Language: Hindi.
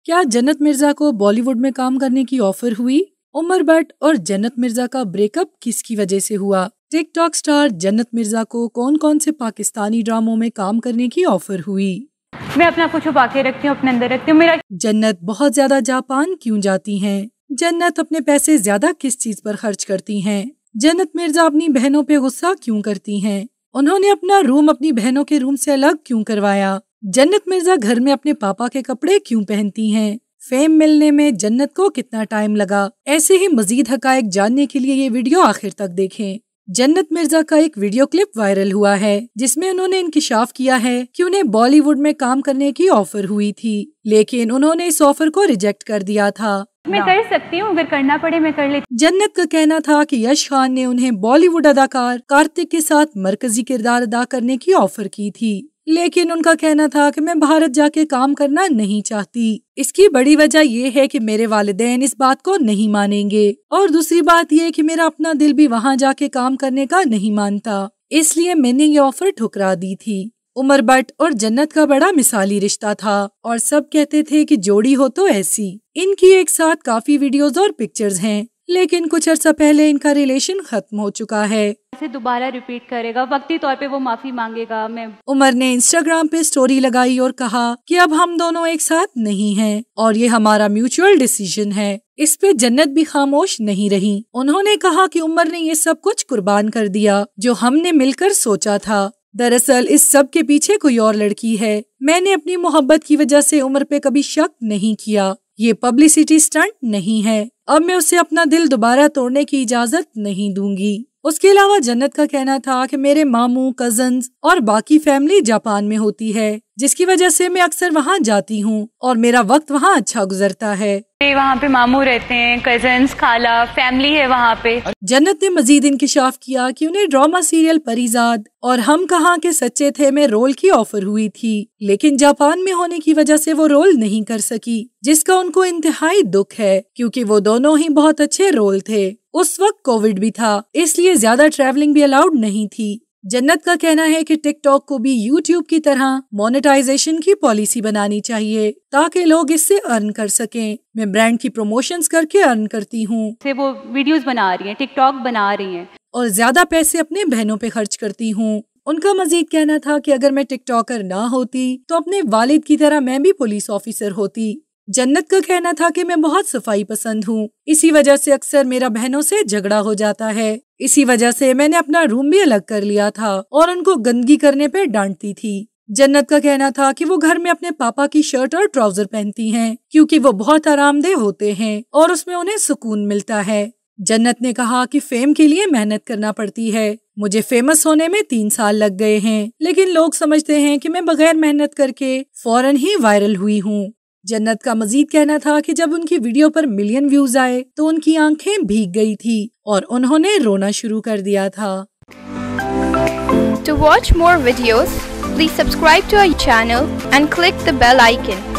क्या जन्नत मिर्जा को बॉलीवुड में काम करने की ऑफर हुई? उमर भट्ट और जन्नत मिर्जा का ब्रेकअप किसकी वजह से हुआ? टिकटॉक स्टार जन्नत मिर्जा को कौन कौन से पाकिस्तानी ड्रामों में काम करने की ऑफर हुई? मैं अपने आप को छुपा के रखती हूँ, अपने अंदर रखती हूँ। जन्नत बहुत ज्यादा जापान क्यों जाती हैं? जन्नत अपने पैसे ज्यादा किस चीज पर खर्च करती हैं? जन्नत मिर्जा अपनी बहनों पे गुस्सा क्यों करती हैं? उन्होंने अपना रूम अपनी बहनों के रूम से अलग क्यों करवाया? जन्नत मिर्जा घर में अपने पापा के कपड़े क्यों पहनती हैं? फेम मिलने में जन्नत को कितना टाइम लगा? ऐसे ही मजीद हकायक जानने के लिए ये वीडियो आखिर तक देखें। जन्नत मिर्जा का एक वीडियो क्लिप वायरल हुआ है जिसमें उन्होंने इंकिशाफ किया है कि उन्हें बॉलीवुड में काम करने की ऑफर हुई थी, लेकिन उन्होंने इस ऑफर को रिजेक्ट कर दिया था। मैं कर सकती हूँ, अगर करना पड़े मैं कर लेती। जन्नत का कहना था कि यश खान ने उन्हें बॉलीवुड अदाकार कार्तिक के साथ मरकजी किरदार अदा करने की ऑफर की थी, लेकिन उनका कहना था कि मैं भारत जाके काम करना नहीं चाहती। इसकी बड़ी वजह ये है कि मेरे वालिदैन इस बात को नहीं मानेंगे, और दूसरी बात ये कि मेरा अपना दिल भी वहाँ जाके काम करने का नहीं मानता, इसलिए मैंने ये ऑफर ठुकरा दी थी। उमर भट्ट और जन्नत का बड़ा मिसाली रिश्ता था और सब कहते थे कि जोड़ी हो तो ऐसी। इनकी एक साथ काफी वीडियोस और पिक्चर्स हैं, लेकिन कुछ अर्सा पहले इनका रिलेशन खत्म हो चुका है। इसे दोबारा रिपीट करेगा, वक्ती तौर पे वो माफी मांगेगा। उमर ने इंस्टाग्राम पे स्टोरी लगाई और कहा कि अब हम दोनों एक साथ नहीं हैं और ये हमारा म्यूचुअल डिसीजन है। इस पे जन्नत भी खामोश नहीं रही। उन्होंने कहा कि उमर ने ये सब कुछ कुर्बान कर दिया जो हमने मिलकर सोचा था। दरअसल इस सब के पीछे कोई और लड़की है। मैंने अपनी मोहब्बत की वजह से उमर पे कभी शक नहीं किया। ये पब्लिसिटी स्टंट नहीं है। अब मैं उसे अपना दिल दोबारा तोड़ने की इजाजत नहीं दूंगी। उसके अलावा जन्नत का कहना था कि मेरे मामू, कजन्स और बाकी फैमिली जापान में होती है, जिसकी वजह से मैं अक्सर वहाँ जाती हूँ और मेरा वक्त वहाँ अच्छा गुजरता है। वहाँ पे मामू रहते हैं, कजन्स, खाला, फैमिली है वहाँ पे। जन्नत ने मजीद इंकिशाफ किया कि उन्हें ड्रामा सीरियल परिजाद और हम कहाँ के सच्चे थे में रोल की ऑफर हुई थी, लेकिन जापान में होने की वजह से वो रोल नहीं कर सकी, जिसका उनको इंतहाई दुख है क्योंकि वो दोनों ही बहुत अच्छे रोल थे। उस वक्त कोविड भी था, इसलिए ज्यादा ट्रैवलिंग भी अलाउड नहीं थी। जन्नत का कहना है कि टिकटॉक को भी यूट्यूब की तरह मोनेटाइजेशन की पॉलिसी बनानी चाहिए ताकि लोग इससे अर्न कर सकें। मैं ब्रांड की प्रमोशंस करके अर्न करती हूँ। वो वीडियोस बना रही हैं, टिकटॉक बना रही हैं और ज्यादा पैसे अपने बहनों पे खर्च करती हूँ। उनका मजीद कहना था कि अगर मैं टिकटॉकर ना होती तो अपने वालिद की तरह मैं भी पुलिस ऑफिसर होती। जन्नत का कहना था कि मैं बहुत सफाई पसंद हूँ, इसी वजह से अक्सर मेरा बहनों से झगड़ा हो जाता है। इसी वजह से मैंने अपना रूम भी अलग कर लिया था और उनको गंदगी करने पे डांटती थी। जन्नत का कहना था कि वो घर में अपने पापा की शर्ट और ट्राउजर पहनती हैं क्योंकि वो बहुत आरामदेह होते हैं और उसमें उन्हें सुकून मिलता है। जन्नत ने कहा कि फेम के लिए मेहनत करना पड़ती है। मुझे फेमस होने में 3 साल लग गए हैं, लेकिन लोग समझते हैं कि मैं बगैर मेहनत करके फौरन ही वायरल हुई हूँ। जन्नत का मजीद कहना था कि जब उनकी वीडियो पर मिलियन व्यूज आए तो उनकी आंखें भीग गई थी और उन्होंने रोना शुरू कर दिया था। To watch more videos, please subscribe to our channel and click the bell icon.